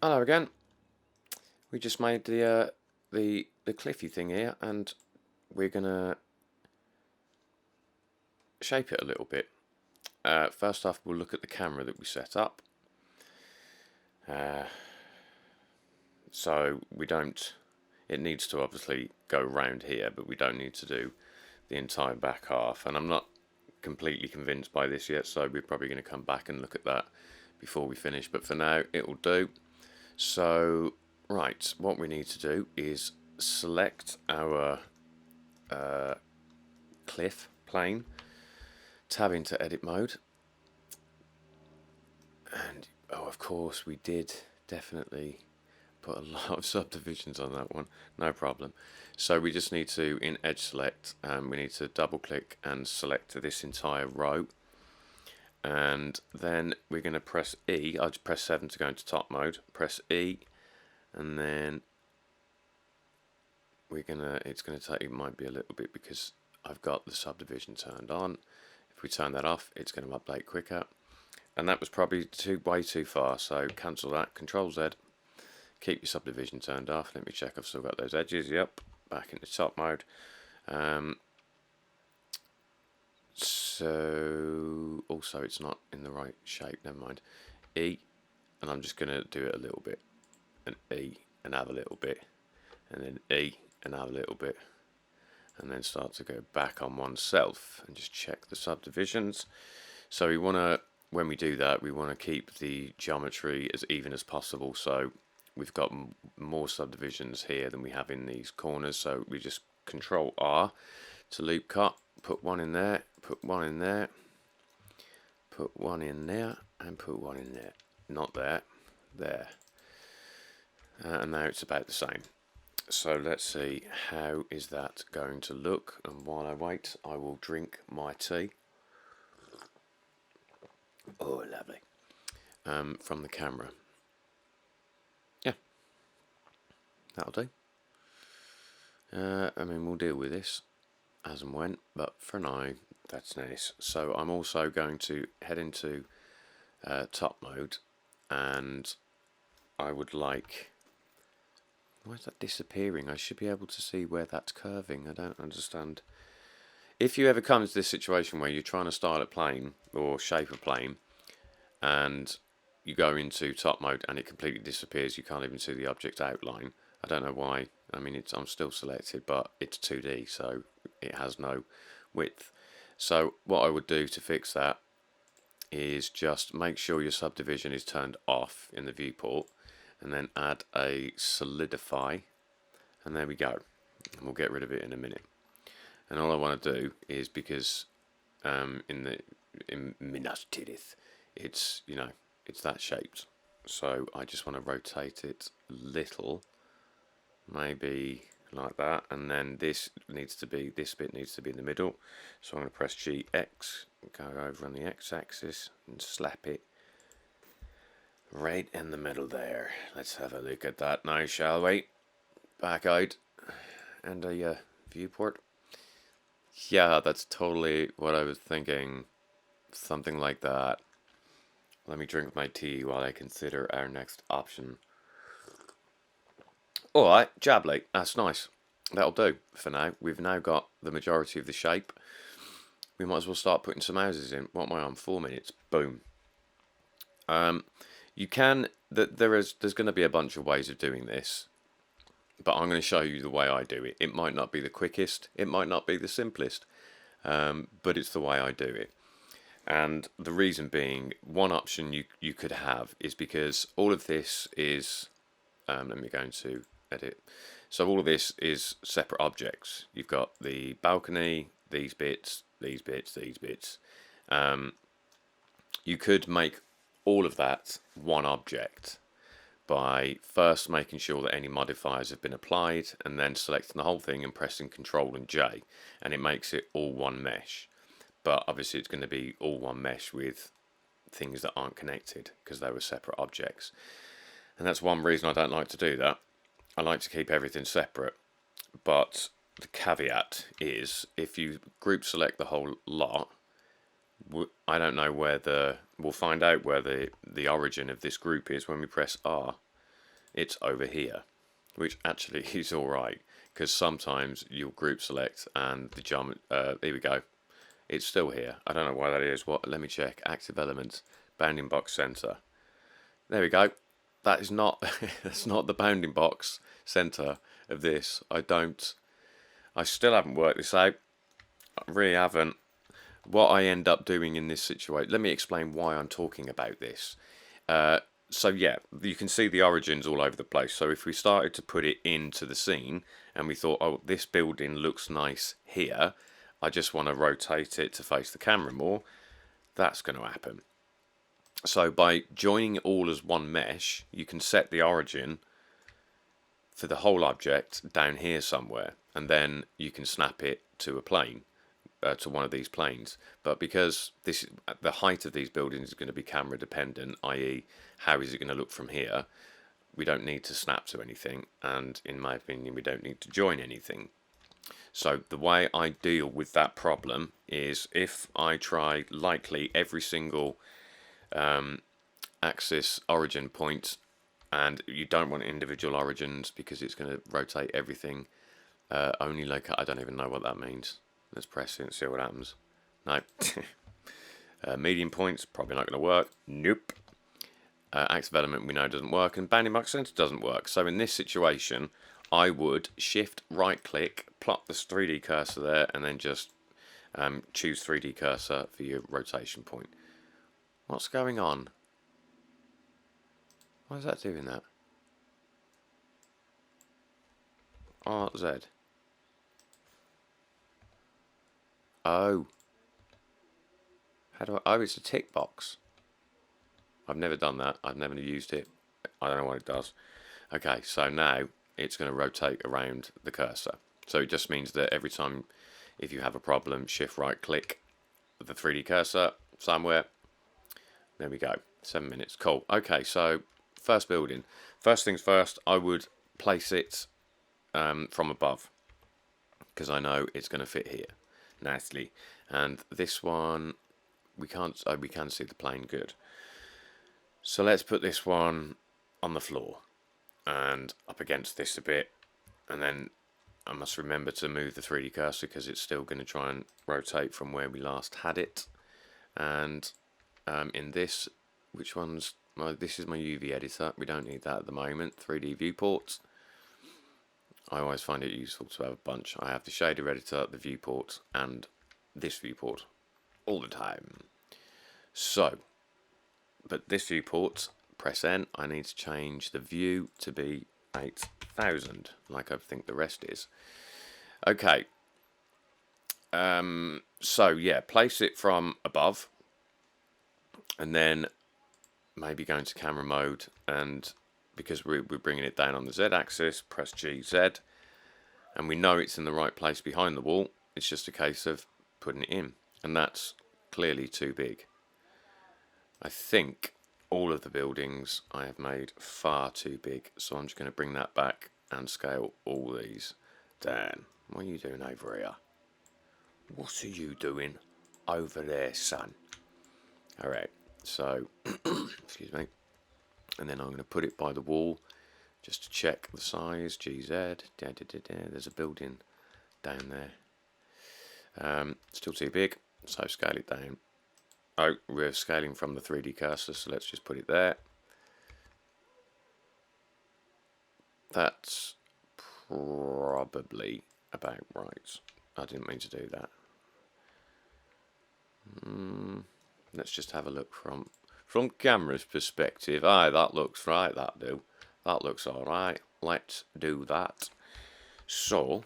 Hello again. We just made the cliffy thing here, and we're gonna shape it a little bit. First off, we'll look at the camera that we set up. So we don't. It needs to obviously go round here, but we don't need to do the entire back half. And I'm not completely convinced by this yet, so we're probably going to come back and look at that before we finish. But for now, it will do. So, right, what we need to do is select our cliff plane, tab into edit mode, and oh, of course, we did definitely put a lot of subdivisions on that one, no problem. So we just need to, in edge select, we need to double click and select this entire row, and then we're going to press E. I'll just press 7 to go into top mode, press E, and then it's gonna take, it might be a little bit because I've got the subdivision turned on. If we turn that off, it's going to update quicker, and that was probably way too far, so cancel that, Control Z, keep your subdivision turned off. Let me check I've still got those edges. Yep, back into top mode. So also it's not in the right shape, never mind. E, and I'm just going to do it a little bit, and E, and have a little bit, and then E, and have a little bit, and then start to go back on oneself and just check the subdivisions. So we want to, when we do that, we want to keep the geometry as even as possible. So we've got more subdivisions here than we have in these corners, so we just Control R to loop cut, put one in there, put one in there, put one in there, and put one in there. Not there, there. And now it's about the same. So let's see, how is that going to look? And while I wait, I will drink my tea. Oh, lovely. From the camera. Yeah, that'll do. I mean, we'll deal with this as and when, but for now, that's nice. So I'm also going to head into top mode, and I would like... Why is that disappearing? I should be able to see where that's curving. I don't understand. If you ever come into this situation where you're trying to style a plane or shape a plane, and you go into top mode and it completely disappears, you can't even see the object outline. I don't know why. I mean, I'm still selected, but it's 2D, so it has no width. So what I would do to fix that is just make sure your subdivision is turned off in the viewport, and then add a solidify, and there we go. And we'll get rid of it in a minute. And all I want to do is, because in Minas Tirith, it's, you know, it's that shaped, so I just want to rotate it a little, maybe like that, and then this bit needs to be in the middle. So I'm going to press GX, go over on the X-axis, and slap it right in the middle there. Let's have a look at that now, shall we? Back out and a viewport. Yeah, that's totally what I was thinking. Something like that. Let me drink my tea while I consider our next option. Alright, Jably, that's nice. That'll do for now. We've now got the majority of the shape. We might as well start putting some houses in. What am I on? 4 minutes. Boom. You can, there's going to be a bunch of ways of doing this, but I'm going to show you the way I do it. It might not be the quickest, it might not be the simplest, but it's the way I do it. And the reason being, one option you could have is because all of this is, let me go into edit. So all of this is separate objects. You've got the balcony, these bits, these bits, these bits. You could make all of that one object by first making sure that any modifiers have been applied, and then selecting the whole thing and pressing Ctrl and J, and it makes it all one mesh. But obviously it's going to be all one mesh with things that aren't connected because they were separate objects. And that's one reason I don't like to do that. I like to keep everything separate, but the caveat is if you group select the whole lot, I don't know where we'll find out where the origin of this group is when we press R. it's over here, which actually is alright, because sometimes you'll group select and the jump, here we go, it's still here. I don't know why that is. What? Let me check. Active elements, bounding box center. There we go. That is not, that's not the bounding box center of this. I still haven't worked this out. I really haven't. What I end up doing in this situation, let me explain why I'm talking about this. So yeah, you can see the origins all over the place. So if we started to put it into the scene and we thought, oh, this building looks nice here, I just want to rotate it to face the camera more, that's going to happen. So by joining it all as one mesh, you can set the origin for the whole object down here somewhere, and then you can snap it to a plane, to one of these planes. But because the height of these buildings is going to be camera dependent, i.e. how is it going to look from here, we don't need to snap to anything, and in my opinion we don't need to join anything. So the way I deal with that problem is if I try likely every single axis origin point, and you don't want individual origins because it's going to rotate everything, only like, I don't even know what that means. Let's press it and see what happens. No. Medium points, probably not going to work. Nope. Active element we know doesn't work, and bounding box center doesn't work. So in this situation, I would shift right click, plot this 3D cursor there, and then just choose 3D cursor for your rotation point. What's going on? Why is that doing that? RZ. Oh. How do I... Oh, it's a tick box. I've never done that. I've never used it. I don't know what it does. Okay, so now it's going to rotate around the cursor. So it just means that every time if you have a problem, shift right click the 3D cursor somewhere. There we go. 7 minutes. Cool. Okay, so first building. First things first, I would place it from above, because I know it's going to fit here nicely. And this one, we can't. Oh, we can see the plane. Good. So let's put this one on the floor and up against this a bit, and then I must remember to move the 3D cursor because it's still going to try and rotate from where we last had it. And in this, which one's this is my UV editor. We don't need that at the moment. 3D viewports. I always find it useful to have a bunch. I have the shader editor, the viewport, and this viewport all the time. So, but this viewport, press N, I need to change the view to be 8000, like I think the rest is. Okay. So yeah, place it from above, and then maybe go into camera mode, and because we're bringing it down on the Z axis, press GZ, and we know it's in the right place behind the wall. It's just a case of putting it in, and that's clearly too big. I think all of the buildings I have made far too big, so I'm just going to bring that back and scale all these down. What are you doing over here? What are you doing over there, son? Alright, so excuse me, and then I'm going to put it by the wall just to check the size. GZ, there's a building down there. Still too big, so scale it down. Oh, we're scaling from the 3D cursor, so let's just put it there. That's probably about right. I didn't mean to do that. Let's just have a look from camera's perspective. Aye, that looks right, that do. That looks alright. Let's do that. So,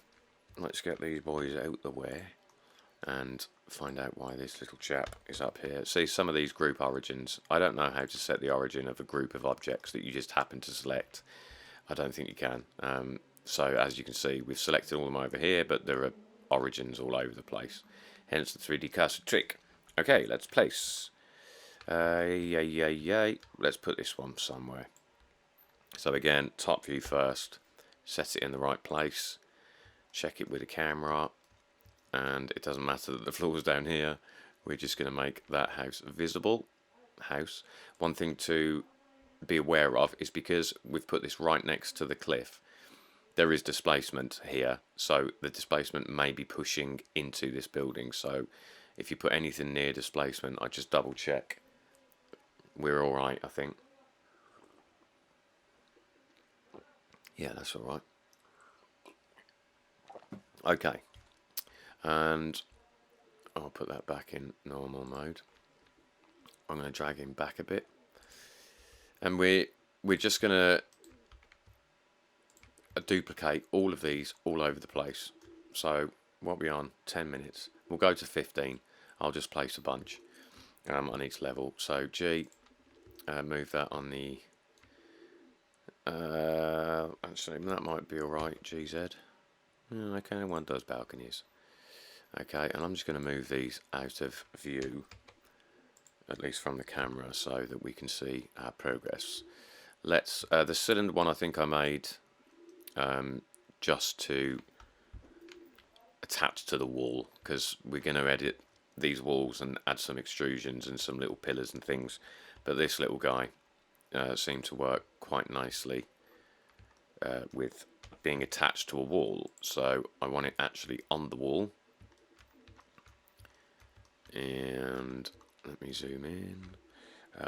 let's get these boys out the way and find out why this little chap is up here. See, some of these group origins, I don't know how to set the origin of a group of objects that you just happen to select. I don't think you can. So as you can see, we've selected all of them over here, but there are origins all over the place. Hence the 3D cursor trick. Okay, let's place. Let's put this one somewhere. So again, top view first, set it in the right place, check it with the camera, and it doesn't matter that the floor's down here. We're just going to make that house visible. One thing to be aware of is because we've put this right next to the cliff. There is displacement here, so the displacement may be pushing into this building. So if you put anything near displacement, I just double check. We're all right, I think. Yeah, that's all right. Okay, and I'll put that back in normal mode. I'm going to drag him back a bit, and we're just going to duplicate all of these all over the place. So what are we on? 10 minutes. We'll go to 15. I'll just place a bunch on each level. So G, move that on the. Actually, that might be all right. GZ. Okay, one does balconies. Okay, and I'm just going to move these out of view, at least from the camera, so that we can see our progress. Let's. The cylinder one I think I made just to attach to the wall, because we're going to edit these walls and add some extrusions and some little pillars and things. But this little guy seemed to work quite nicely with being attached to a wall, so I want it actually on the wall. And let me zoom in.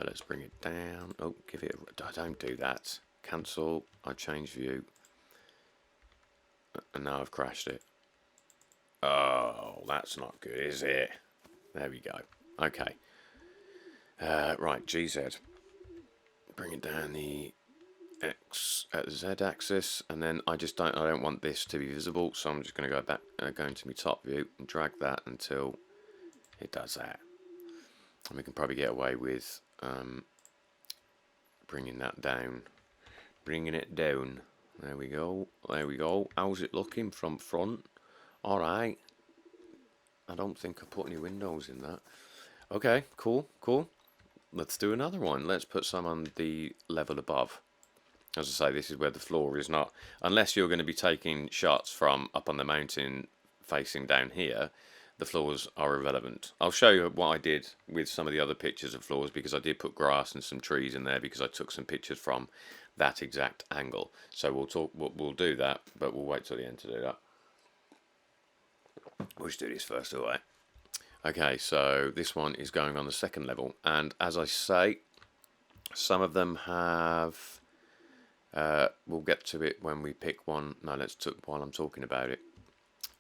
Let's bring it down. Oh, give it a... Don't do that. Cancel. I change view. And now I've crashed it. Oh, that's not good, is it? There we go. Okay. Right, GZ. Bring it down the Z axis, and then I don't want this to be visible, so I'm just going to go back, go into my top view and drag that until it does that. And we can probably get away with bringing that down. Bringing it down. There we go. There we go. How's it looking from front? Alright. I don't think I put any windows in that. Okay, cool, cool. Let's do another one. Let's put some on the level above. As I say, this is where the floor is not... Unless you're going to be taking shots from up on the mountain facing down here, the floors are irrelevant. I'll show you what I did with some of the other pictures of floors, because I did put grass and some trees in there because I took some pictures from that exact angle. So we'll do that, but we'll wait till the end to do that. We'll just do this first, alright? Okay, so this one is going on the second level, and as I say, some of them have... we'll get to it when we pick one. No, while I'm talking about it.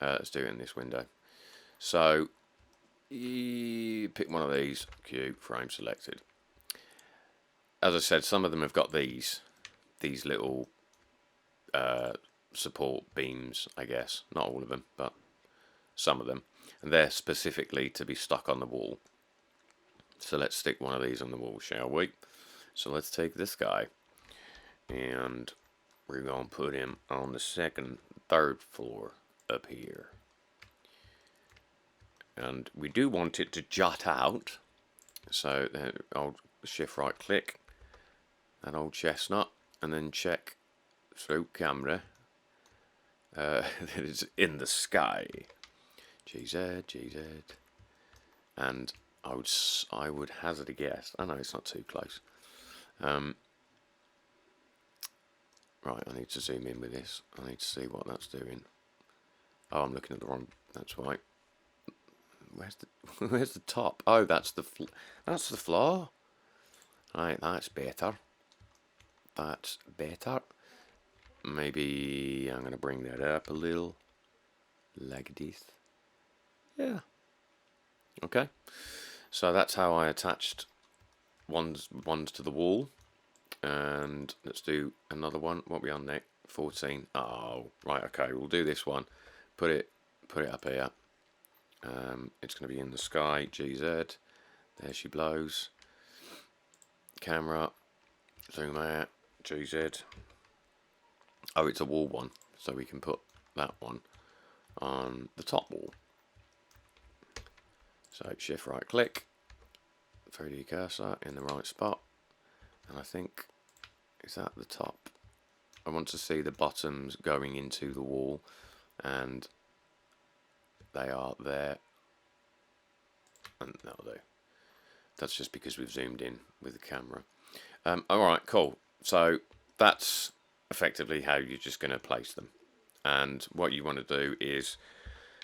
Let's do it in this window. So, pick one of these. Q, frame selected. As I said, some of them have got these little support beams, I guess. Not all of them, but some of them. And they're specifically to be stuck on the wall. So let's stick one of these on the wall, shall we? So let's take this guy, and we're going to put him on the third floor up here. And we do want it to jut out. So I'll shift right click that old chestnut, and then check through camera that it's in the sky. GZ, GZ. And I would hazard a guess. I know it's not too close. Right, I need to zoom in with this. I need to see what that's doing. Oh, I'm looking at the wrong... That's right. Where's the top? Oh, that's the floor. Right, that's better. That's better. Maybe I'm going to bring that up a little. Like this. Yeah. Okay. So that's how I attached ones to the wall. And let's do another one. What are we on next? 14. Oh, right. Okay, we'll do this one. Put it up here. It's going to be in the sky. GZ. There she blows. Camera. Zoom out. GZ. Oh, it's a wall one, so we can put that one on the top wall. So shift right click, 3D cursor in the right spot, and I think it's at the top. I want to see the bottoms going into the wall, and they are there, and that'll do. That's just because we've zoomed in with the camera. Alright, cool. So that's effectively how you're just going to place them. And what you want to do is,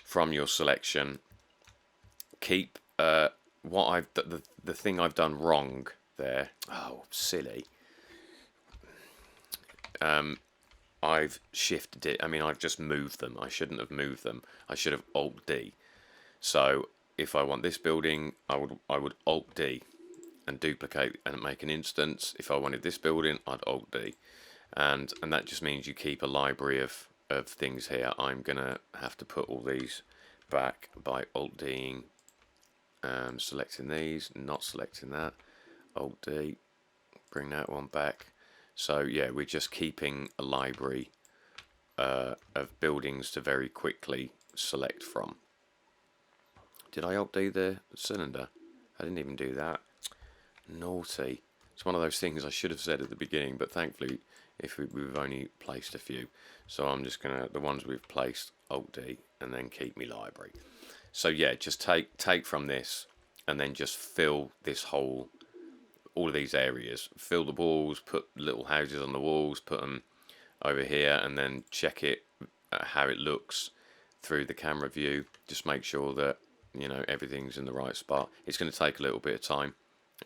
from your selection, keep what the thing I've done wrong there. Oh, silly. I've shifted it. I mean, I've just moved them. I shouldn't have moved them. I should have Alt D. So if I want this building, I would Alt D and duplicate and make an instance. If I wanted this building, I'd Alt D, and that just means you keep a library of things here. I'm gonna have to put all these back by Alt D'ing, selecting these, not selecting that. Alt D, bring that one back. So yeah, we're just keeping a library of buildings to very quickly select from. Did I Alt D the cylinder? I didn't even do that. Naughty. It's one of those things I should have said at the beginning, but thankfully we've only placed a few. So I'm just going to, the ones we've placed, Alt D, and then keep me library. So yeah, just take from this, and then just fill this whole, all of these areas. Fill the walls, put little houses on the walls, put them over here, and then check it, how it looks through the camera view. Just make sure that, you know, everything's in the right spot. It's going to take a little bit of time,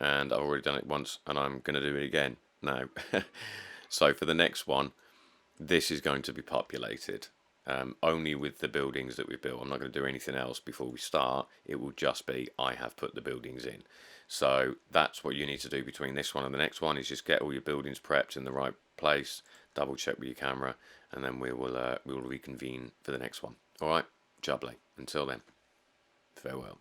and I've already done it once, and I'm going to do it again now. So for the next one, this is going to be populated only with the buildings that we built. I'm not going to do anything else before we start. It will just be I have put the buildings in. So that's what you need to do between this one and the next one, is just get all your buildings prepped in the right place, double check with your camera, and then we will reconvene for the next one. All right, jubbly. Until then, farewell.